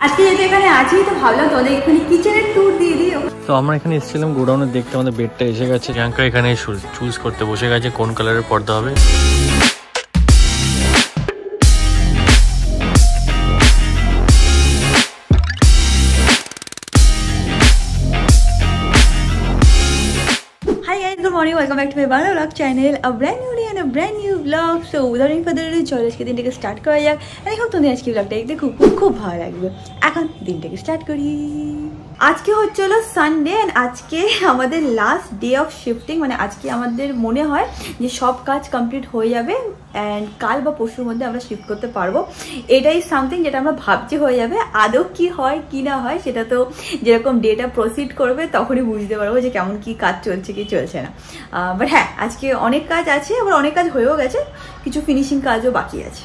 আজকে যেহেতু এখানে আছি তো ভাবলাম তোদের এখানে কিচেনের ট্যুর দিয়ে দিও। তো আমরা এখানে এসেছিলাম গোডাউনে দেখতে, আমাদের বেডটা এসে গেছে। প্রিয়াঙ্কা এখানে চুজ করতে বসে গেছে কোন কালারের পর্দা হবে। Good morning, welcome back to my Bangla vlog channel, a brand new day and a brand new vlog. So without any further ado, চলো আজকে দিনটাকে স্টার্ট করা যাক। আর এখন তোমাদের আজকে vlogটা দেখতে খুব ভালো লাগবে। এখন দিনটাকে স্টার্ট করি। আজকে হচ্ছিল সানডে এন্ড আজকে আমাদের লাস্ট ডে অফ শিফটিং, মানে আজকে আমাদের মনে হয় যে সব কাজ কমপ্লিট হয়ে যাবে অ্যান্ড কাল বা পরশুর মধ্যে আমরা শিফট করতে পারবো। এটাই সামথিং যেটা আমরা ভাবছি হয়ে যাবে। আদৌ কি হয় কি না হয় সেটা তো যেরকম ডেটা প্রসিড করবে তখনই বুঝতে পারবো যে কেমন কি কাজ চলছে কি চলছে না। বাট হ্যাঁ, আজকে অনেক কাজ আছে, আবার অনেক কাজ হয়েও গেছে, কিছু ফিনিশিং কাজও বাকি আছে।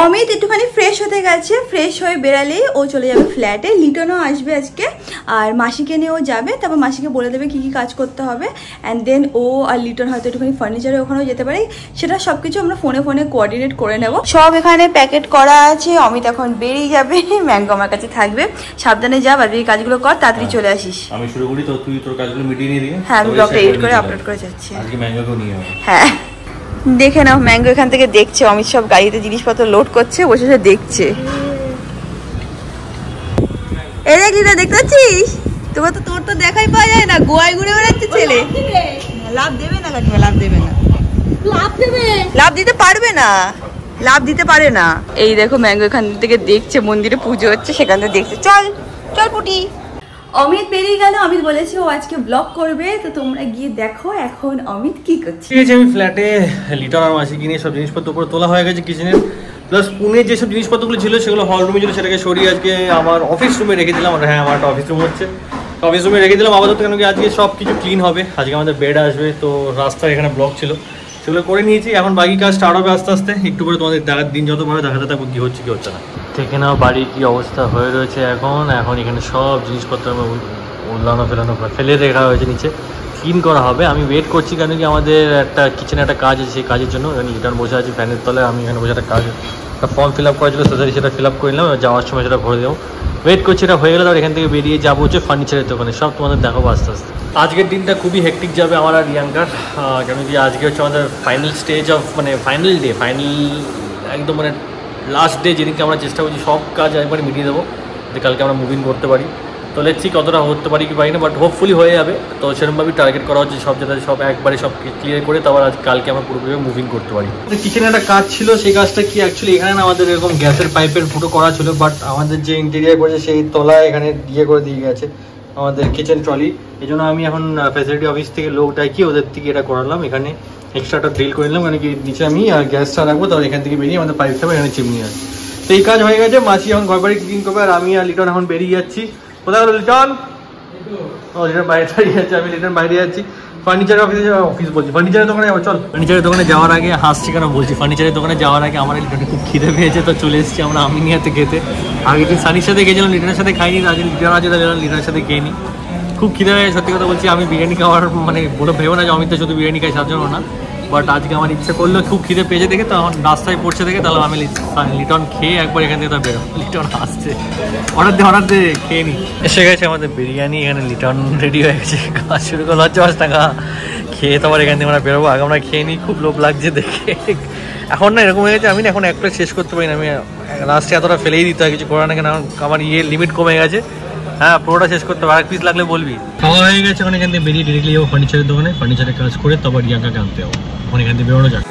অমিত একটুখানি ফ্রেশ হতে গেছে, ফ্রেশ হয়ে বেরালেই ও চলে যাবে ফ্ল্যাটে। লিটনও আসবে আজকে, আর মাসিকে নিয়েও যাবে। তারপর মাসিকে বলে দেবে কী কী কাজ করতে হবে, অ্যান্ড দেন ও আর লিটন হয়তো একটুখানি ফার্নিচারে ওখানেও যেতে পারে। সেটা সব কিছু আমরা ফোনে কোঅর্ডিনেট করে নেব। সব এখানে প্যাকেট করা আছে। অমিত এখন বেরিয়ে যাবে, ম্যাঙ্গো আমার কাছে থাকবে। সাবধানে যা, বাকি কাজগুলো কর, তাড়াতাড়ি চলে আসিস। আমি শুরু করি তো, তুই তোর কাজগুলো মিটিয়ে নিয়ে দিয়ে। হ্যাঁ, আমি ব্লগটা এডিট করে আপলোড করে যাচ্ছি। আজকে ম্যাঙ্গোকেও নিয়ে হবে। হ্যাঁ, দেখে নাও, ম্যাঙ্গো এখান থেকে দেখছে। অমিত সব গাড়িতে জিনিসপত্র লোড করছে, বসে বসে দেখছে। এই দেখ লিটা, দেখতে পাচ্ছিস? তোর তো দেখাই পাওয়া যায় না, গোয়ায় ঘুরে বেড়াচ্ছে ছেলে। লাভ দেবে না কাকিমা, লাভ দেবে না। লাভ দিতে পারবে না, লাভ দিতে পারে না। এই দেখো ম্যাঙ্গো এখান থেকে দেখছে, মন্দিরে পুজো হচ্ছে সেখান থেকে দেখছে। চল চল পুটি। অমিত বেরিয়ে গেল। অমিত বলেছে ও আজকে ব্লগ করবে, তো তোমরা গিয়ে দেখো এখন অমিত কি করছে। ঠিক আছে, আমি ফ্ল্যাটে লিটন আর মাসি কিনে সব জিনিসপত্র উপরে তোলা হয়ে গেছে কিচেনের। প্লাস পুনের যেসব জিনিসপত্রগুলো ছিল সেগুলো হল রুমে ছিল, সেটাকে সরিয়ে আজকে আমার অফিস রুমে রেখে দিলাম। হ্যাঁ, আমার একটা অফিস রুম হচ্ছে, অফিস রুমে রেখে দিলাম আপাতত, কেন কি আজকে সব কিছু ক্লিন হবে। আজকে আমাদের বেড আসবে, তো রাস্তায় এখানে ব্লক ছিল, সেগুলো করে নিয়েছি। এখন বাকি কাজ স্টার্ট হবে আস্তে আস্তে। একটু করে তোমাদের দেখার দিন যত ভাবে দেখাতে থাকবো কী হচ্ছে কি হচ্ছে না। দেখে নাও বাড়ির কী অবস্থা হয়ে রয়েছে এখন। এখানে সব জিনিসপত্র উল্লানো ফেলানো ফেলে রেখা হয়েছে, নিচে ক্লিন করা হবে। আমি ওয়েট করছি, কেন কি আমাদের একটা কিচেনে একটা কাজ আছে, সেই কাজের জন্য রিটার্ন বসে আছি ফ্যানের তলায়। আমি এখানে বসে একটা কাজ, একটা ফর্ম ফিল আপ করা ছিল সোসাইটি, সেটা ফিল আপ করে নিলাম। যাওয়ার সময় সেটা ভরে দেবো। ওয়েট করছি, এটা হয়ে গেলে তারপর এখান থেকে বেরিয়ে যাবো হচ্ছে ফার্নিচারের দোকানে। সব তোমাদের দেখাবো আস্তে আস্তে। আজকের দিনটা খুবই হেক্টিক যাবে আমার আর রিয়াঙ্কার, কেন কি আজকে হচ্ছে আমাদের ফাইনাল স্টেজ অফ, মানে ফাইনাল ডে, একদম মানে লাস্ট ডে, যেদিনকে আমরা চেষ্টা করছি সব কাজ একবারে মিটিয়ে দেবো, যে কালকে আমরা মুভিং করতে পারি। তো লেটসি কতটা হতে পারি কি পারি না, বাট হোপফুলি হয়ে যাবে। তো সেরকমভাবেই টার্গেট করা হচ্ছে সব, যাতে সব একবারে সব ক্লিয়ার করে তারপর কালকে আমরা পুরোপুরি মুভিং করতে পারি। কিচেনে একটা কাজ ছিল, সেই কাজটা কি অ্যাকচুয়ালি এখানে না আমাদের এরকম গ্যাসের পাইপের ফুটো করা ছিল, বাট আমাদের যে ইন্টেরিয়ার করেছে সেই তলায় এখানে ইয়ে করে দিয়ে গেছে আমাদের কিচেন ট্রলি। এই জন্য আমি এখন ফ্যাসিলিটি অফিস থেকে লোক ডাকি, ওদের থেকে এটা করালাম। এখানে এক্সট্রাটা ড্রিল করে নিলাম, মানে কি নিচে আমি গ্যাসটা রাখবো, তারপর এখান থেকে বেরিয়ে আমাদের পাইপ থাকবে, এখানে চিমনি আছে। তো এই কাজ হয়ে গেছে। মাসি এখন ঘর বাড়ি ক্লিন করবে, আর আমি আর লিটন এখন বেরিয়ে যাচ্ছি। কোথায় হলো লিটন? ও লিটন বাইরে দাঁড়িয়ে যাচ্ছে, আমি লিটন বাইরে যাচ্ছি। ফার্নিচারের অফিস বলছি, ফার্নিচারের দোকানে যাবো। চল, ফার্নিচারের দোকানে যাওয়ার আগে হাসছি কেন বলছি, ফার্নিচারের দোকানে যাওয়ার আগে আমার লিটনে খুব খিদে পেয়েছে, তো চলে এসেছি আমরা আমি নিয়ে খেতে। আগের দিন সানির সাথে গেছিলাম, লিটনের সাথে খাইনি, আজকে লিটন আছে তাহলে লিটনের সাথে খেয়ে নিই। খুব খিদে পেয়ে, সত্যি কথা বলছি। আমি বিরিয়ানি খাওয়ার মানে বলে ভেবো না যে অমিত শুধু বিরিয়ানি খাই, সার জন্য না, বাট আজকে আমার ইচ্ছে করলো, খুব খিদে পেয়েছে দেখে, তো আমার রাস্তায় পড়ছে দেখে, তাহলে আমি লিটন খেয়ে একবার এখান থেকে বেরো। লিটন আসছে, অর্ডার দে খেয়ে নি। এসে গেছে আমাদের বিরিয়ানি, এখানে লিটন রেডি হয়ে গেছে, কাজ শুরু করলো হচ্ছে 5 টাকা খেয়ে তো আবার এখান থেকে আমরা বেরোবো। আগে আমরা খেয়ে নিই, খুব লোভ লাগছে দেখে। এখন না এরকম হয়ে গেছে, আমি না এখন একটা শেষ করতে পারি না, আমি লাস্টে এতটা ফেলেই দিতে হয়, কিছু করার না, কেন আমার লিমিট কমে গেছে। হ্যাঁ, পুরোটা শেষ করতে হবে, আর পিস লাগলে বলবি। খাওয়া হয়ে গেছে, এখন এখান থেকে বেরিয়ে ডিরেক্টলি যাবো ফার্নিচারের দোকানে, ফার্নিচারের কাজ করে তারপর রিয়াঙ্কাকে আনতে যাবো। এখন এখান থেকে বেরোনো যাক।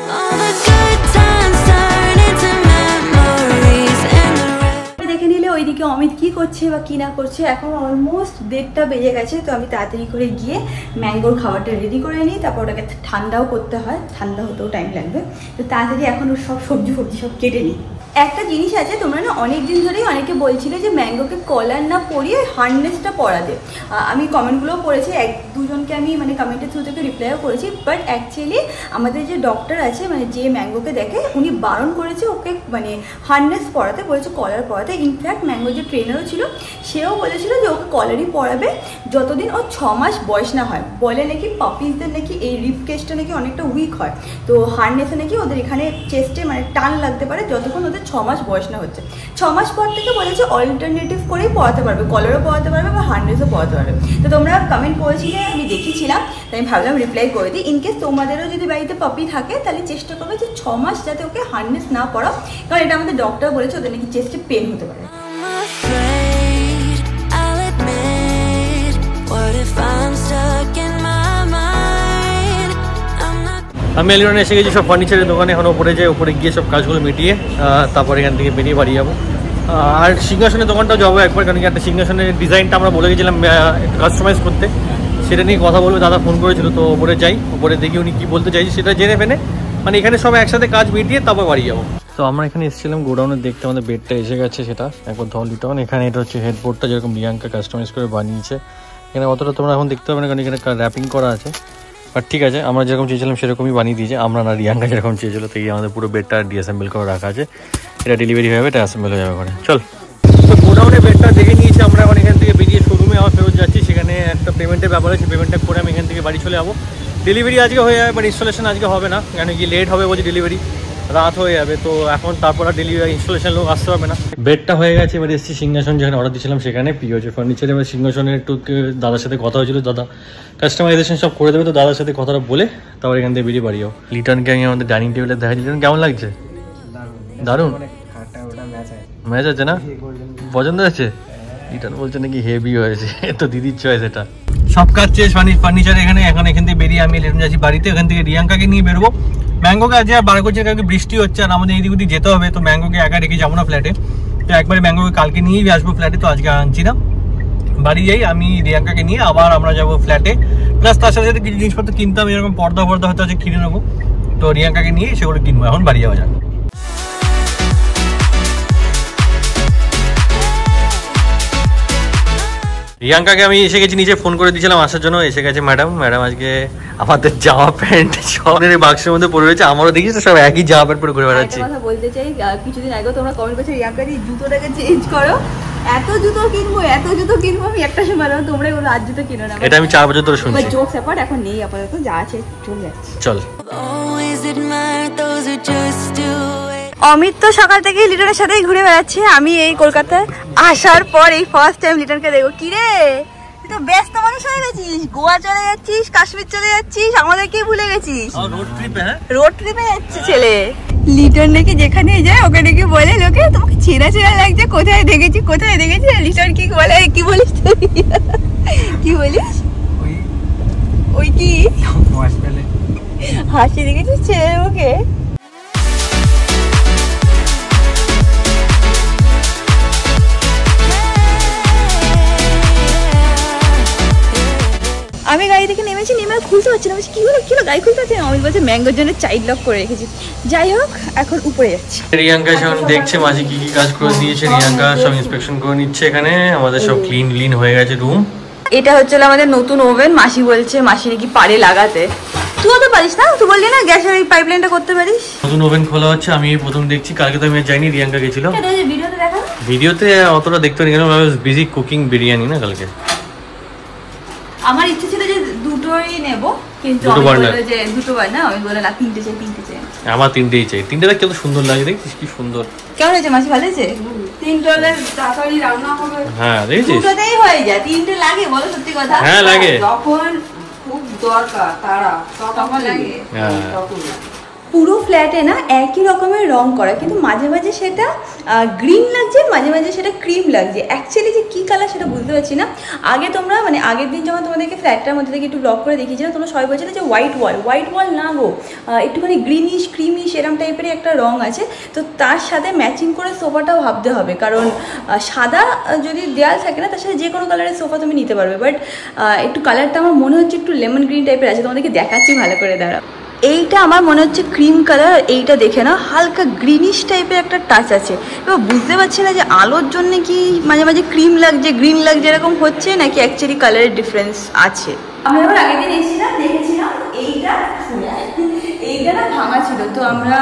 দেখে নিলে ওইদিকে অমিত কি করছে বা কি না করছে। এখন অলমোস্ট 1:30 বেজে গেছে, তো আমি তাড়াতাড়ি করে গিয়ে ম্যাঙ্গোর খাবারটা রেডি করে নিই, তারপর ওটাকে ঠান্ডাও করতে হয়, ঠান্ডা হতেও টাইম লাগবে। তো তাড়াতাড়ি এখন ওর সব সবজি সব কেটে নিই। একটা জিনিস আছে, তোমরা না অনেক দিন ধরেই অনেকে বলছিলে যে ম্যাঙ্গোকে কলার না পরিয়ে হার্নেসটা পরাতে। আমি কমেন্টগুলোও পড়েছি, এক দুজনকে আমি মানে কমেন্টের থ্রু থেকে রিপ্লাইও করেছি। বাট অ্যাকচুয়ালি আমাদের যে ডক্টর আছে মানে যে ম্যাঙ্গোকে দেখে উনি বারণ করেছে ওকে মানে হার্নেস পরাতে, বলেছে কলার পরাতে। ইনফ্যাক্ট ম্যাঙ্গো যে ট্রেনারও ছিল সেও বলেছিল যে ওকে কলারই পরাবে যতদিন ওর 6 মাস বয়স না হয়। বলে নাকি পাপিসদের নাকি এই রিপ কেসটা নাকি অনেকটা উইক হয়, তো হার্নেসে নাকি ওদের এখানে চেস্টে মানে টান লাগতে পারে যতক্ষণ ওদের 6 মাস বয়স না হচ্ছে। 6 মাস পর থেকে বলেছে অল্টারনেটিভ করেই পড়াতে পারবে, কলারও পড়াতে পারবে বা হার্নেসও পড়াতে পারবে। তো তোমরা কমেন্ট করেছিলে, আমি দেখিয়েছিলাম, তাই আমি ভাবলাম রিপ্লাই করে দিই। ইনকেস তোমাদেরও যদি বাড়িতে পাপি থাকে তাহলে চেষ্টা করবে যে 6 মাস যাতে ওকে হার্নেস না পড়াও, কারণ এটা আমাদের ডক্টর বলেছে ওদের নাকি চেস্টে পেন হতে পারে। আমি এলিরনে এসে গেছি সব ফার্নিচারের দোকানে, এখন উপরে যাই, উপরে গিয়ে সব কাজগুলো মিটিয়ে তারপর এখান থেকে বেরিয়ে বাড়ি যাবো। আর সিংহাসনের দোকানটাও যাবো একবার, কারণ কি একটা সিংহাসনের ডিজাইনটা আমরা বলে গেছিলাম একটু কাস্টমাইজ করতে, সেটা নিয়ে কথা বলবে, দাদা ফোন করেছিল। তো ওপরে যাই, ওপরে দেখি উনি কী বলতে চাইছি সেটা জেনে ফেলে মানে এখানে সব একসাথে কাজ মিটিয়ে তারপর বাড়ি যাবো। তো আমরা এখানে এসেছিলাম গোডাউনে দেখতে, আমাদের বেডটা এসে গেছে, সেটা একবার ধল লিটাউন। এখানে এটা হচ্ছে হেডবোর্ডটা যেরকম রিয়াঙ্কা কাস্টমাইজ করে বানিয়েছে। এখানে অতটা তোমরা এখন দেখতে পাবে না, কারণ এখানে র্যাপিং করা আছে। বাট ঠিক আছে, আমরা যেরকম চেয়েছিলাম সেরকমই বানিয়ে দিয়েছে, আমরা না রিয়াঙ্কা যেরকম চেয়েছিল। তো এই আমাদের পুরো বেডটা ডিঅ্যাসেম্বল করে রাখা আছে, এটা ডেলিভারি হয়ে যাবে, এটা অ্যাসেম্বল হয়ে যাবে ওখানে। চল, তো গোডাউনে বেডটা দেখে নিয়েছি আমরা, এখন এখান থেকে বেরিয়ে শোরুমে আবার ফেরত যাচ্ছি। সেখানে একটা পেমেন্টের ব্যাপার আছে, পেমেন্টটা করে আমি এখান থেকে বাড়ি চলে যাবো। ডেলিভারি আজকে হয়ে যাবে, বাট ইনস্টলেশন আজকে হবে না, কেন কি লেট হবে বলছে, ডেলিভারি রাত হয়ে যাবে। তো এখন তারপর আর ডেলিভারি ইনস্টলেশন লোক আসতে পারবে না। বেডটা হয়ে গেছে, এবার এসেছি সিংহাসন যেখানে অর্ডার দিয়েছিলাম সেখানে, পিওজে ফার্নিচার। এবার সিংহাসনের একটু দাদার সাথে কথা হয়েছিল, দাদা কাস্টমাইজেশন সব করে দেবে। তো দাদার সাথে কথাটা বলে তারপর এখান থেকে বেরিয়ে বাড়িও। লিটনকে আমি আমাদের ডাইনিং টেবিলে দেখা দিলাম, কেমন লাগছে? দারুণ ম্যাচ আছে না, পছন্দ হয়েছে? লিটন বলছে নাকি হেভি হয়েছে, তো দিদির চয়েস এটা। সব কাজ শেষ ফার্নিচার এখানে, এখন এখান থেকে বেরিয়ে আমি লিটন যাচ্ছি বাড়িতে। এখান থেকে রিয়াঙ্কাকে নিয়ে বেরোবো। ম্যাঙ্গোকে আজ আর বার করছে, কারণ বৃষ্টি হচ্ছে আর আমাদের এইদিক ওদিক যেতে হবে। তো ম্যাঙ্গোকে একা রেখে যাবো না ফ্ল্যাটে, তো একবারে ম্যাঙ্গোকে কালকে নিয়েই আসবো ফ্ল্যাটে। তো আজকে আনছি না, বাড়ি যাই আমি রিয়াঙ্কাকে নিয়ে, আবার আমরা যাবো ফ্ল্যাটে। প্লাস তার সাথে সাথে কিছু জিনিসপত্র কিনতাম, এরকম পর্দা হয়তো আছে কিনে নেবো। তো রিয়াঙ্কাকে নিয়ে সেগুলো কিনবো, এখন বাড়ি যাওয়া যাক। রিয়াঙ্কাকে আমি এসে গেছি নিচে, ফোন করে দিয়েছিলাম আসার জন্য, এসে গেছে ম্যাডাম। আজকে আমাদের জামা প্যান্ট সব বাক্সের মধ্যে পরে রয়েছে, আমারও দেখিস সব একই জামা প্যান্ট পরে ঘুরে বেড়াচ্ছি। কথা বলতে চাই, কিছুদিন আগে তোমরা কমেন্ট করছো রিয়াঙ্কা দি জুতোটাকে চেঞ্জ করো, এত জুতো কিনবো আমি একটা সময়, তোমরা এগুলো আর জুতো কিনো না। এটা আমি 4 বছর ধরে শুনছি। জোকস অ্যাপার্ট, এখন নেই আপাতত, যা আছে চলে যাচ্ছে। চল। অমিত তো সকাল থেকেই লিটনের সাথেই ঘুরে বেড়াচ্ছে। আমি এই কলকাতায় আসার পর এই ফার্স্ট টাইম লিটনকে দেখবো। কিরে, তুই তো ব্যস্ত মানুষ হয়ে গেছিস, গোয়া চলে যাচ্ছিস, কাশ্মীর চলে যাচ্ছিস, আমাদেরকে ভুলে গেছিস। রোড ট্রিপে যাচ্ছে ছেলে। লিটন নাকি যেখানে যায় ওকে নাকি বলে লোকে তোমাকে ছেঁড়া লাগছে, কোথায় দেখেছি। লিটন কি বলে, কি বলিস তুই? কি বলিস? ওই কি হাসি দেখেছিস ছেলে ওকে? আমি গাড়ি থেকে নেমেছি, নেমে খুলতে পারছি না। কি হলো গাড়ি খুলতে পারছি না। আমি বলছি ম্যাঙ্গোর জন্য চাইল্ড লক করে রেখেছি। যাই হোক, এখন উপরে যাচ্ছি। রিয়াঙ্কা এখন দেখছে মাসি কি কাজ করে দিয়েছে। রিয়াঙ্কা সব ইন্সপেকশন করে নিচ্ছে এখানে, আমাদের সব ক্লিন হয়ে গেছে রুম। এটা হচ্ছে আমাদের নতুন ওভেন। মাসি বলছে, মাসি নাকি পারে লাগাতে। তুইও তো পারিস না, তুই বললি না গ্যাসের এই পাইপলাইনটা করতে পারিস। নতুন ওভেন খোলা হচ্ছে, আমি প্রথম দেখছি। কালকে তো আমি যাইনি, রিয়াঙ্কা গেছিল। ভিডিওতে অতটা দেখতে পারি, বিজি কুকিং বিরিয়ানি না কালকে। আমার ইচ্ছে ছিল যে দুটোই নেব, কিন্তু আমি বললাম যে দুটোবার না, আমি বললাম না তিনটে চাই। আমার তিনটেই চাই। তিনটেটা কত সুন্দর লাগে, দেখছিস কি সুন্দর। কেমন হয়েছে মাসি, ভালো হয়েছে? তিনটে তাড়াতাড়ি রান্না হবে। হ্যাঁ দেখছিস, দুটোতেই হয়ে যায়। তিনটে লাগে, বলো সত্যি কথা? হ্যাঁ লাগে, যখন খুব দরকার তারা তখন লাগে। পুরো ফ্ল্যাটে না একই রকমের রং করা, কিন্তু মাঝে মাঝে সেটা গ্রিন লাগছে, মাঝে মাঝে সেটা ক্রিম লাগছে। অ্যাকচুয়ালি যে কী কালার সেটা বুঝতে পারছি না। আগে তোমরা মানে আগের দিন যখন তোমাদেরকে ফ্ল্যাটটার মধ্যে থেকে একটু ব্লগ করে দেখিয়েছিলাম, তোমরা সবাই বলছিলে যে হোয়াইট ওয়াল না গো, একটুখানি গ্রিনিশ ক্রিমিশ এরম টাইপের একটা রং আছে। তো তার সাথে ম্যাচিং করে সোফাটাও ভাবতে হবে, কারণ সাদা যদি দেয়াল থাকে না, তার সাথে যে কোনো কালারের সোফা তুমি নিতে পারবে। বাট একটু কালারটা আমার মনে হচ্ছে একটু লেমন গ্রিন টাইপের আছে, তোমাদেরকে দেখাচ্ছি ভালো করে, দাঁড়া। এইটা আমার মনে হচ্ছে ক্রিম কালার, এইটা দেখে না হালকা গ্রিনিশ টাইপের একটা টাচ আছে। এবার বুঝতে পারছি না যে আলোর জন্য কি মাঝে মাঝে ক্রিম লাগছে, গ্রিন লাগছে এরকম হচ্ছে, নাকি অ্যাকচুয়ালি কালারের ডিফারেন্স আছে। আমরা এবার আগের দিন এসেছিলাম, দেখেছিলাম এইটা না ভাঙা ছিল, তো আমরা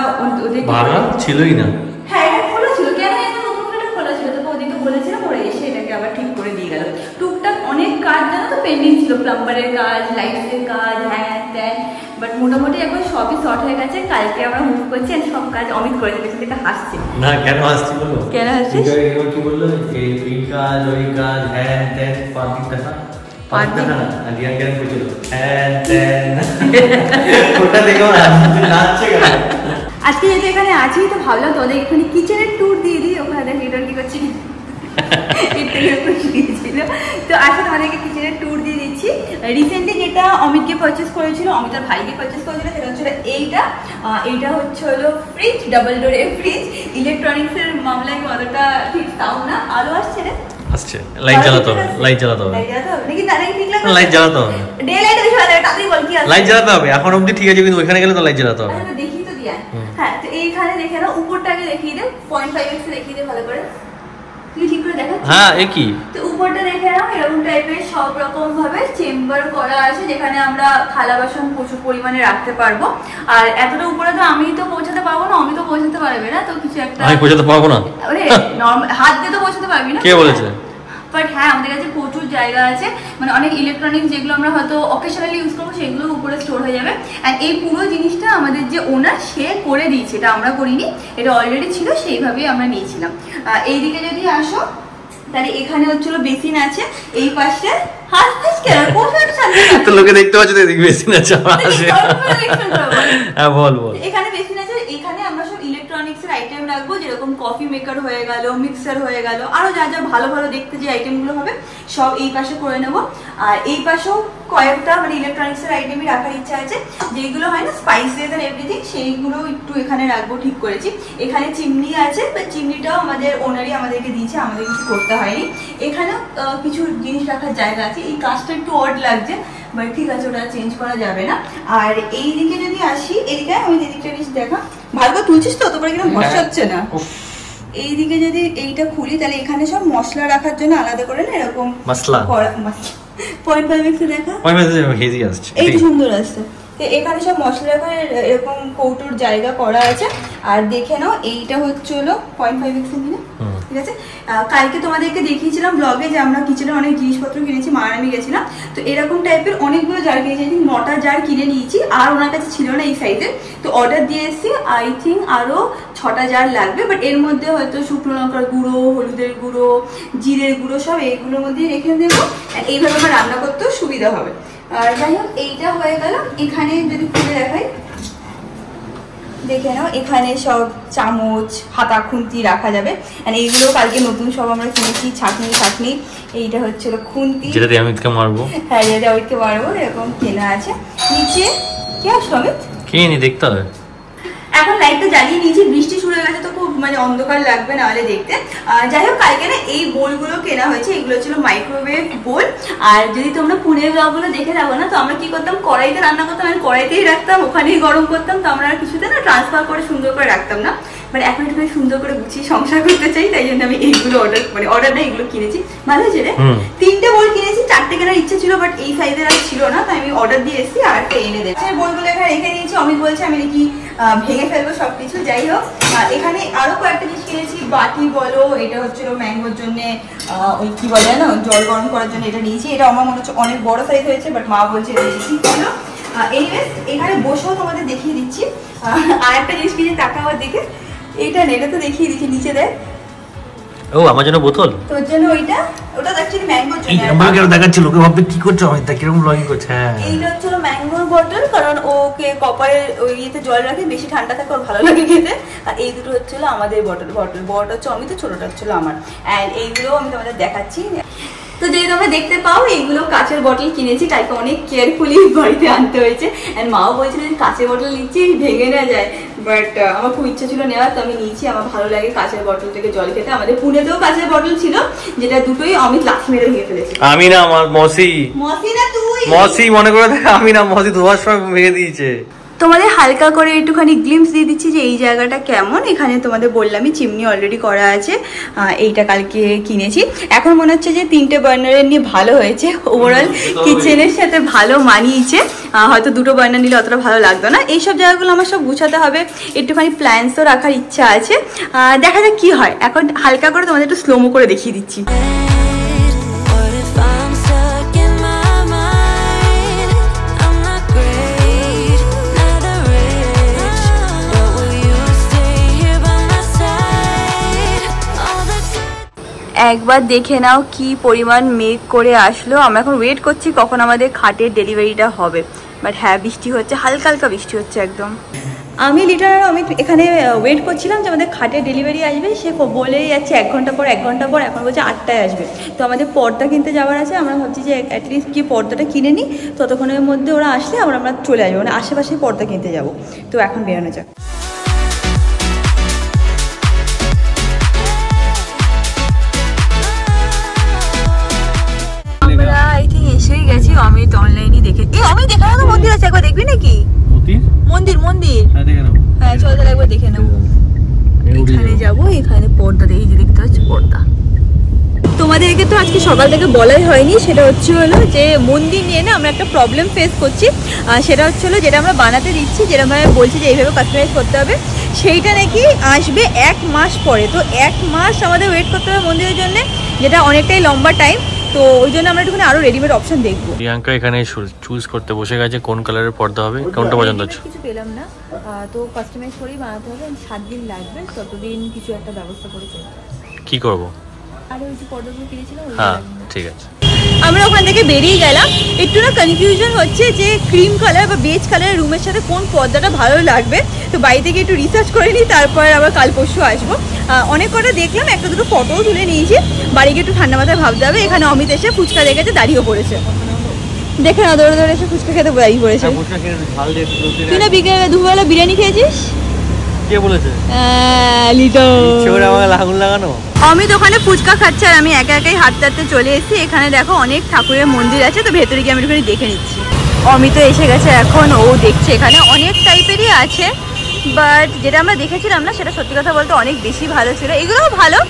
ওদের ভাঙা ছিলই না। হ্যাঁ এটা খোলা ছিল, কেন এটা নতুন করে খোলা ছিল, তো ওদিকে বলেছিলাম ওরা এসে এটাকে আবার ঠিক করে দিয়ে গেল। টুকটাক অনেক কাজ জানো তো পেন্ডিং ছিল, প্লাম্বারের কাজ, লাইটের কাজ, হ্যাঁ ত্যান, বাট মোটামুটি এখন সবই শর্ট হয়ে গেছে। কালকে আমরা মুভ করছি আর সব কাজ অমিত করে দিয়েছে, সেটা হাসছে। না কেন হাসছি বলো, কেন হাসছিস? কি বললো, এই কাজ ওই কাজ, হ্যাঁ ত্যান, পাঁচ টাকা আজকে যেহেতু এখানে আছি তো ভাবলাম তোদের এখানে কিচেনের ট্যুর দিয়ে দিই। ওখানে দেখ এটা কি করছে, তো আজকে তোমাদেরকে কিচেনের ট্যুর দিয়ে দিচ্ছি। রিসেন্টলি যেটা অমিতকে পারচেস করেছিল, অমিত আর ভাইকে পারচেস করেছিল, সেটা হচ্ছে এইটা হচ্ছে হলো ফ্রিজ, ডাবল ডোরের ফ্রিজ। ইলেকট্রনিক্সের মামলায় অতটা ঠিক তাও না, আলো আসছে রে, আসছে, লাইট জ্বালাতে হবে, লাইট জ্বালাতে হবে নাকি দাঁড়াই ঠিক লাগবে, লাইট জ্বালাতে হবে, ডে লাইট বেশি ভালো লাগে, তাড়াতাড়ি বল কি আছে, লাইট জ্বালাতে হবে। এখন অবধি ঠিক আছে, কিন্তু ওইখানে গেলে তো লাইট জ্বালাতে হবে। দেখি তো দিয়া। হ্যাঁ তো এইখানে দেখে নাও, উপরটাকে দেখিয়ে দে, 0.5x এ দেখিয়ে দে ভালো করে, তুই ঠিক করে দেখা। হ্যাঁ এ কি, তো উপরটা দেখে নাও, এরকম টাইপের সব রকম ভাবে চেম্বার করা আছে, যেখানে আমরা থালা বাসন প্রচুর পরিমাণে রাখতে পারবো। আর এতটা উপরে তো আমি তো পৌঁছাতে পারবো না, আমি তো পৌঁছাতে পারবে না, তো কিছু একটা আমি পৌঁছাতে পারবো না, আরে নরমাল হাত দিয়ে তো পৌঁছাতে পারবি না, কে বলেছে? বাট হ্যাঁ আমাদের কাছে প্রচুর জায়গা আছে, মানে অনেক ইলেকট্রনিক্স যেগুলো আমরা হয়তো অকেশনালি ইউজ করবো সেগুলো উপরে স্টোর হয়ে যাবে। অ্যান্ড এই পুরো জিনিসটা আমাদের যে ওনার সে করে দিয়েছে, এটা আমরা করিনি, এটা অলরেডি ছিল, সেইভাবেই আমরা নিয়েছিলাম। এইদিকে যদি আসো তাহলে এখানে হচ্ছিল বেসিন আছে, এই পাশে তো লোকে দেখতে পাচ্ছে তো এদিকে বেসিন আছে, হ্যাঁ বল বল। এখানে বেসিন আছে, এখানে আমরা সব ইলেকট্রনিক্স এর আইটেম রাখবো, যেরকম কফি মেকার হয়ে গেল, মিক্সার হয়ে গেল, আরো যা যা ভালো ভালো দেখতে যে আইটেমগুলো হবে সব এই পাশে করে নেব। আর এই পাশেও কয়েকটা মানে ইলেকট্রনিক্স এর আইটেমই রাখার ইচ্ছা আছে, যেগুলো হয় না স্পাইসেস এন্ড এভরিথিং, সেইগুলো একটু এখানে রাখবো ঠিক করেছি। এখানে চিমনি আছে, বাট চিমনিটাও আমাদের ওনারই আমাদেরকে দিয়েছে, আমাদের কিছু করতে হয়নি। এখানেও কিছু জিনিস রাখার জায়গা আছে, এই কাজটা একটু অড লাগছে, বাট ঠিক আছে, ওটা চেঞ্জ করা যাবে না। আর এই দিকে যদি আসি, এদিকে আমি যেদিকটা জিনিস দেখা ভালো করে তুলছিস তো, তোপরে কিনা ভরসা হচ্ছে না। এইদিকে যদি এইটা খুলি, তাহলে এখানে সব মশলা রাখার জন্য আলাদা করে না এরকম মশলা 0.5x দেখা, এই সুন্দর আসছে। তো এখানে সব মশলা রাখার এরকম কৌটোর জায়গা করা আছে। আর দেখে নাও, এইটা হচ্ছে হলো 0.5x কিনা, ঠিক আছে। কালকে তোমাদেরকে দেখিয়েছিলাম ব্লগে যে আমরা কিচেনের অনেক জিনিসপত্র কিনেছি, মা আর আমি গেছিলাম, তো এরকম টাইপের অনেকগুলো জার কিনেছি, আই থিঙ্ক 9টা জার কিনে নিয়েছি, আর ওনার কাছে ছিল না এই সাইজের, তো অর্ডার দিয়ে এসেছি। আই থিঙ্ক আরো 6টা জার লাগবে, বাট এর মধ্যে হয়তো শুকনো লঙ্কার গুঁড়ো, হলুদের গুঁড়ো, জিরের গুঁড়ো সব এইগুলোর মধ্যে রেখে দেবো, এইভাবে আমার রান্না করতেও সুবিধা হবে। আর যাই হোক, এইটা হয়ে গেল। এখানে যদি খুলে দেখাই, দেখে নাও, এখানে সব চামচ, হাতা, খুন্তি রাখা যাবে। আর এইগুলো কালকে নতুন সব আমরা কিনেছি, ছাঁকনি। এইটা হচ্ছিল খুন্তি, যেটা দিয়ে অমিতকে মারবো। হ্যাঁ, যেটা অমিতকে মারবো, এরকম কেনা আছে। নিচে কি আসলো অমিত? কে নি দেখতে হবে। এখন লাইটটা জ্বালিয়ে নিয়েছি, বৃষ্টি শুরু হয়ে গেছে তো খুব মানে অন্ধকার লাগবে না হলে দেখতে। যাই হোক, কালকে না এই বোলগুলো কেনা হয়েছে, এগুলো ছিল মাইক্রোওয়েভ বোল। আর যদি তোমরা পুনের ব্লগগুলো দেখে যাবো না, তো আমরা কি করতাম, কড়াইতে রান্না করতাম, আমি কড়াইতেই রাখতাম, ওখানেই গরম করতাম, তো আমরা আর কিছুতে না ট্রান্সফার করে সুন্দর করে রাখতাম না। বাট এখন একটু সুন্দর করে গুছিয়ে সংসার করতে চাই, তাই জন্য আমি এইগুলো অর্ডার না এগুলো কিনেছি। ভালো হয়েছে রে, 3টে বোল কিনেছি, 4টে কেনার ইচ্ছে ছিল, বাট এই সাইজের আর ছিল না, তাই আমি অর্ডার দিয়ে এসেছি আর একটা এনে দেয়। বোলগুলো এখানে রেখে নিয়েছি, অমিত বলছে আমি নাকি ভেঙে ফেলবো সবকিছু। যাই হোক, এখানে আরো কয়েকটা জিনিস কিনেছি, বাটি বলো, এটা হচ্ছিল ম্যাঙ্গোর জন্য, ওই কি বলে না জল গরম করার জন্য এটা নিয়েছি। এটা আমার মনে হচ্ছে অনেক বড় সাইজ হয়েছে, বাট মা বলছে এটা বেশি ছিল। এনিওয়েজ, এখানে বসেও তোমাদের দেখিয়ে দিচ্ছি। আর একটা জিনিস কিনে টাকা আবার দেখে, এইটা নেটা তো দেখিয়ে দিচ্ছি, নিচে দেখ। ও আমার জন্য বোতল, তোর জন্য ওটা অ্যাকচুয়ালি ম্যাঙ্গোর জন্য। আমাকে কেন দেখাচ্ছিল, লোকে ভাববে কি করছো অমিত, কিরকম ব্লগিং করছে। হ্যাঁ, এইটা হচ্ছে ম্যাঙ্গোর বটল, কারণ ওকে কপারের ওই ইয়েতে জল রাখে, বেশি ঠান্ডা থাকে ওর ভালো লাগে খেতে। আর এই দুটো হচ্ছিল আমাদের বটল, বড়টা হচ্ছে অমিত, ছোটটা হচ্ছিল আমার। অ্যান্ড এইগুলো আমি তোমাদের দেখাচ্ছি। তো যদি তোমরা দেখতে পাও, এইগুলো কাঁচের বটল কিনেছি, কালকে অনেক কেয়ারফুলি বাড়িতে আনতে হয়েছে। অ্যান্ড মাও বলছিল যে কাঁচের বটল নিচ্ছি ভেঙে না যায়, বাট আমার খুব ইচ্ছা ছিল নেওয়ার, তো আমি নিয়েছি। আমার ভালো লাগে কাঁচের বটল থেকে জল খেতে। আমাদের পুনেতেও কাঁচের বটল ছিল, যেটা দুটোই অমিত লাথি মেরে ভেঙে ফেলেছে। আমি না, আমার মসি না তুই মসি মনে করে দেখ, আমি না, মসি ধোয়ার সময় ভেঙে দিয়েছে। তোমাদের হালকা করে একটুখানি গ্লিমস দিয়ে দিচ্ছি যে এই জায়গাটা কেমন। এখানে তোমাদের বললামই চিমনি অলরেডি করা আছে, এইটা কালকে কিনেছি। এখন মনে হচ্ছে যে 3টে বার্নারের নিয়ে ভালো হয়েছে, ওভারঅল কিচেনের সাথে ভালো মানিয়েছে। হয়তো 2টো বার্নার নিলে অতটা ভালো লাগতো না। এইসব জায়গাগুলো আমার সব গুছাতে হবে, একটুখানি প্ল্যান্সও রাখার ইচ্ছা আছে। দেখা যাক কী হয়। এখন হালকা করে তোমাদের একটু স্লোমো করে দেখিয়ে দিচ্ছি। একবার দেখে নাও কি পরিমাণ মেঘ করে আসলো। আমরা এখন ওয়েট করছি কখন আমাদের খাটের ডেলিভারিটা হবে। বাট হ্যাঁ, বৃষ্টি হচ্ছে, হালকা হালকা বৃষ্টি হচ্ছে একদম। আমি লিটার আমি এখানে ওয়েট করছিলাম যে আমাদের খাটের ডেলিভারি আসবে। সে বলেই যাচ্ছে 1 ঘন্টা পর 1 ঘন্টা পর, এখন বলছে 8টায় আসবে। তো আমাদের পর্দা কিনতে যাওয়ার আছে। আমরা ভাবছি যে অ্যাটলিস্ট কি পর্দাটা কিনে নিই, ততক্ষণের মধ্যে ওরা আসলে আমরা চলে আসবো, মানে আশেপাশে পর্দা কিনতে যাবো। তো এখন বেরোনো যাক। গেছি অমিত অনলাইনে দেখে। অমিত দেখানো তো মন্দির আছে, একবার দেখবি নাকি? মন্দির হ্যাঁ চল তাহলে একবার দেখে নেবো। এখানে যাবো, এখানে পর্দা দেখি, যে দেখতে পাচ্ছি পর্দা। তোমাদেরকে তো আজকে সকাল থেকে বলাই হয়নি, সেটা হলো যে মন্দির নিয়ে না আমরা একটা প্রবলেম ফেস করছি। সেটা হলো যেটা আমরা বানাতে দিচ্ছি, যেটা আমরা বলছি যে এইভাবে কাস্টমাইজ করতে হবে, সেইটা নাকি আসবে 1 মাস পরে। তো 1 মাস আমাদের ওয়েট করতে হবে মন্দিরের জন্য, যেটা অনেকটাই লম্বা টাইম। তো ওই জন্য আমরা একটুখানি আরো রেডিমেড অপশন দেখবো। প্রিয়াঙ্কা এখানে চুজ করতে বসে গেছে কোন কালারের পর্দা হবে, কোনটা পছন্দ হচ্ছে। কিছু পেলাম না, তো কাস্টমাইজ করেই বানাতে হবে। 7 দিন লাগবে, ততদিন কিছু একটা ব্যবস্থা করে চলতে। কি করব? আরে ওই যে পর্দাগুলো কিনেছিলাম। হ্যাঁ ঠিক আছে। আমরা ওখান থেকে বেরিয়ে গেলাম। একটু না কনফিউশন হচ্ছে যে ক্রিম কালার বা বেজ কালারের রুমের সাথে কোন পর্দাটা ভালো লাগবে। তো বাড়ি থেকে একটু রিসার্চ করে নিই, তারপর আবার কাল পরশু আসবো। অনেক কটা দেখলাম, 1-2টো ফটোও তুলে নিয়েছি। বাড়ি গিয়ে একটু ঠান্ডা মাথায় ভাবতে হবে। এখানে অমিত এসে ফুচকা দেখেছে, দাঁড়িয়েও পড়েছে। দেখে না, দৌড়ে দৌড়ে এসে ফুচকা খেতে দাঁড়িয়ে পড়েছে। তুই না বিকেলে দুপুরবেলা বিরিয়ানি খেয়েছিস? কে বলেছে? আগুন লাগানো। অমিত ওখানে ফুচকা খাচ্ছে আর আমি একা একাই হাঁটতে হাঁটতে চলে এসেছি। এখানে দেখো অনেক ঠাকুরের মন্দির আছে, তো ভেতরে গিয়ে আমি একটুখানি দেখে নিচ্ছি। অমিত এসে গেছে এখন, ও দেখছে। এখানে অনেক টাইপেরই আছে, বাট যেটা আমরা দেখেছিলাম না সেটা সত্যি কথা বলতে অনেক বেশি ভালো ছিল। এগুলোও ভালো,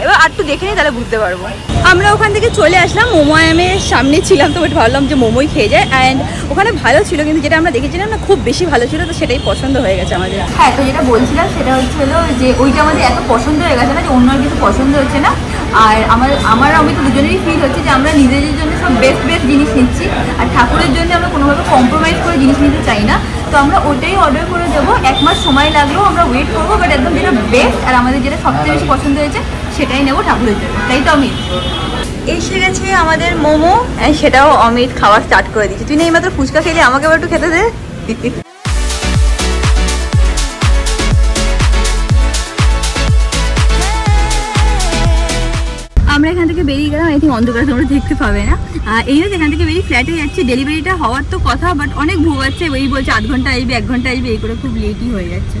এবার আর একটু দেখে নিই তাহলে বুঝতে পারবো। আমরা ওখান থেকে চলে আসলাম, মোমোয়ামের সামনে ছিলাম, তো ভাবলাম যে মোমোই খেয়ে যায়। অ্যান্ড ওখানে ভালো ছিল, কিন্তু যেটা আমরা দেখেছিলাম না খুব বেশি ভালো ছিল, তো সেটাই পছন্দ হয়ে গেছে আমাদের। হ্যাঁ, তো যেটা বলছিলাম সেটা হচ্ছিলো যে ওইটা আমাদের এত পছন্দ হয়ে গেছে না, যে অন্য আর কিছু পছন্দ হচ্ছে না। আর আমার আমি তো দুজনেরই ফিল হচ্ছে যে আমরা নিজেদের জন্য সব বেস্ট জিনিস নিচ্ছি, আর ঠাকুরের জন্য আমরা কোনোভাবে কম্প্রোমাইজ করে জিনিস নিতে চাই না। তো আমরা ওটাই অর্ডার করে দেবো। 1 মাস সময় লাগলেও আমরা ওয়েট করবো, বাট একদম যেটা বেস্ট আর আমাদের যেটা সবচেয়ে বেশি পছন্দ হয়েছে সেটাই নেবো ঠাকুরের জন্য। তাই তো অমিত? এসে গেছে আমাদের মোমো, সেটাও অমিত খাওয়া স্টার্ট করে দিচ্ছে। তুই না এইমাত্র ফুচকা খেলে, আমাকে আবার একটু খেতে দে। আমরা এখান থেকে বেরিয়ে গেলাম। আই থিঙ্ক অন্ধকার তোমরা দেখতে পাবে না। এই যে এখান থেকে বেরিয়ে ফ্ল্যাটে যাচ্ছি। ডেলিভারিটা হওয়ার তো কথা, বাট অনেক ভোগাচ্ছে। ওই বলছে 8 ঘন্টা আসবে, 1 ঘন্টা আসবে, এই করে খুব লেটই হয়ে যাচ্ছে।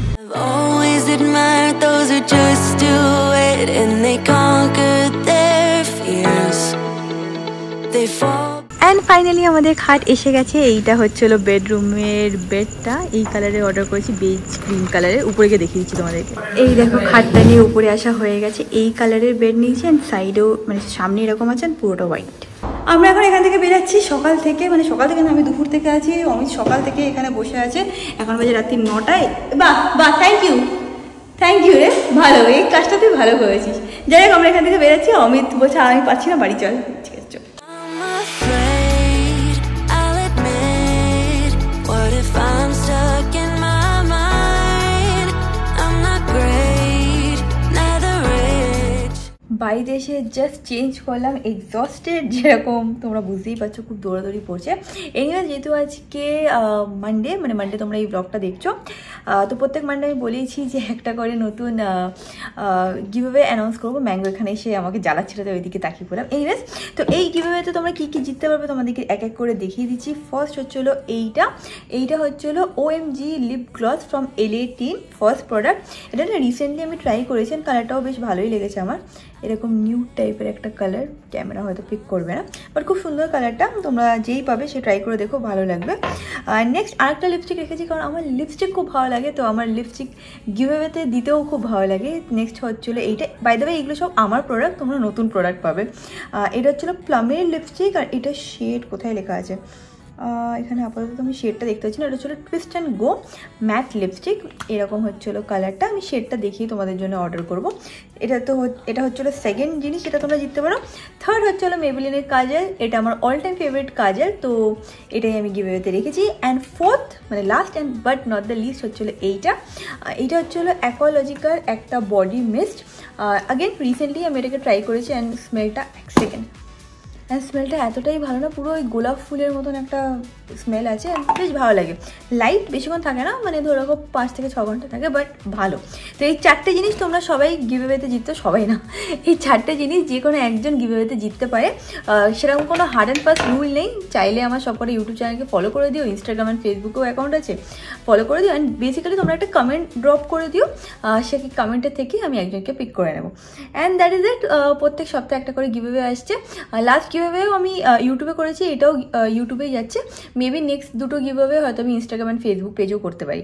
অ্যান্ড ফাইনালি আমাদের খাট এসে গেছে। এইটা হচ্ছিল বেডরুমের বেডটা। এই কালারের অর্ডার করেছি, বেজ ক্রিম কালারের। উপরে গিয়ে দেখিয়ে দিচ্ছি তোমাদেরকে। এই দেখো খাটটা নিয়ে উপরে আসা হয়ে গেছে। এই কালারের বেড নিয়েছি, অ্যান্ড সাইডেও মানে সামনে এরকম আছে, পুরোটা হোয়াইট। আমরা এখন এখান থেকে বেরাচ্ছি সকাল থেকে, মানে সকাল থেকে না, আমি দুপুর থেকে আছি। অমিত সকাল থেকে এখানে বসে আছে। এখন বাজে রাত্রি 9টায়। বাহ থ্যাংক ইউ রে, ভালো, এই কাজটা তুই ভালো করেছিস। যাই হোক, আমরা এখান থেকে বেরাচ্ছি। অমিত বলছে আমি পাচ্ছি না, বাড়ি চল। ঠিক আছে, চল। বাড়িতে এসে জাস্ট চেঞ্জ করলাম, এক্সস্টেড, যেরকম তোমরা বুঝতেই পারছো, খুব দৌড়াদৌড়ি পড়ছে। এনিওয়ে, যেহেতু আজকে মানডে, মানে মানডে তোমরা এই ব্লগটা দেখছো, তো প্রত্যেক মানডে আমি বলেছি যে একটা করে নতুন গিভঅ্যাওয়ে অ্যানাউন্স করবো। ম্যাঙ্গো এখানে এসে আমাকে জ্বালাচ্ছিল, তো ওইদিকে তাকিয়ে পড়লাম। এনিওয়েজ, তো এই গিভঅ্যাওয়েতে তোমরা কী কী জিততে পারবে তোমাদেরকে এক এক করে দেখিয়ে দিচ্ছি। ফার্স্ট হচ্ছিলো এইটা হচ্ছিলো OMG lip gloss from LA Teen, first product. এটা রিসেন্টলি আমি ট্রাই করেছি, কালারটাও বেশ ভালোই লেগেছে আমার। এরকম নিউড টাইপের একটা কালার, ক্যামেরা হয়তো পিক করবে না, বাট খুব সুন্দর কালারটা, তোমরা যেই পাবে সে ট্রাই করে দেখো, ভালো লাগবে। আর নেক্সট আরেকটা লিপস্টিক রেখেছি, কারণ আমার লিপস্টিক খুব ভালো লাগে, তো আমার লিপস্টিক গিভঅ্যাওয়েতে দিতেও খুব ভালো লাগে। নেক্সট হচ্ছিলো এইটা, বাই দ্য ওয়ে এইগুলো সব আমার প্রোডাক্ট, তোমরা নতুন প্রোডাক্ট পাবে। এটা হচ্ছিলো প্লামের লিপস্টিক, আর এটা শেড কোথায় লেখা আছে, এখানে আপাতত আমি শেডটা দেখতে পাচ্ছি না। এটা হচ্ছিলো twist and go mat lipstick, এরকম হচ্ছিলো কালারটা। আমি শেডটা দেখিয়ে তোমাদের জন্য অর্ডার করব। এটা হচ্ছিলো সেকেন্ড জিনিস যেটা তোমরা জিততে পারো। থার্ড হচ্ছিলো মেবেলিনের কাজল, এটা আমার অল টাইম ফেভারিট কাজল, তো এটাই আমি গিভঅ্যাওয়েতে রেখেছি। অ্যান্ড ফোর্থ মানে last and but not the least হচ্ছিলো এইটা হচ্ছিলো অ্যাকোয়ালজিকার একটা বডি মিস্ট। আগেন রিসেন্টলি আমি এটাকে ট্রাই করেছি, অ্যান্ড স্মেলটা এক সেকেন্ড, অ্যান্ড স্মেলটা এতটাই ভালো না, পুরো ওই গোলাপ ফুলের মতন একটা স্মেল আছে, বেশ ভালো লাগে। লাইট বেশিক্ষণ থাকে না, মানে ধরো 5 থেকে 6 ঘন্টা থাকে, বাট ভালো। তো এই 4টে জিনিস তোমরা সবাই গিভঅ্যাওয়েতে জিততে, সবাই না, এই 4টে জিনিস যে কোনো একজন গিভঅ্যাওয়েতে জিততে পারে। সেরকম কোনো হার্ড অ্যান্ড ফাস্ট রুল নেই, চাইলে আমার সবকটা ইউটিউব চ্যানেলকে ফলো করে দিও, ইনস্টাগ্রাম অ্যান্ড ফেসবুকেও অ্যাকাউন্ট আছে, ফলো করে দিও। অ্যান্ড বেসিক্যালি তোমরা একটা কমেন্ট ড্রপ করে দিও, সে কমেন্টের থেকে আমি একজনকে পিক করে নেবো। And that is it. প্রত্যেক সপ্তাহে একটা করে গিভঅ্যাওয়ে আসছে। লাস্ট গিভঅ্যাওয়েও আমি ইউটিউবে করেছি, এটাও ইউটিউবেই যাচ্ছে। মেবি নেক্সট দুটো গিভঅ্যাওয়ে হয়তো আমি ইনস্টাগ্রাম অ্যান্ড ফেসবুক পেজেও করতে পারি।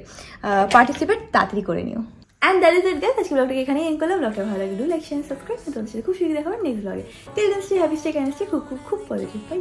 পার্টিসিপেট তাড়াতাড়ি করে নিও। And that is it guys, আজকে ব্লগটাকে এখানেই এন্ড করলাম। ব্লগটা ভালো লাগে, ডু লাইক শেয়ার সাবস্ক্রাইব, তোমাদের সাথে খুব শীঘ্রই দেখা হবে নেক্সট ব্লগে। Till then stay happy, stay kind, stay খুব খুব খুব পজিটিভ। বাই।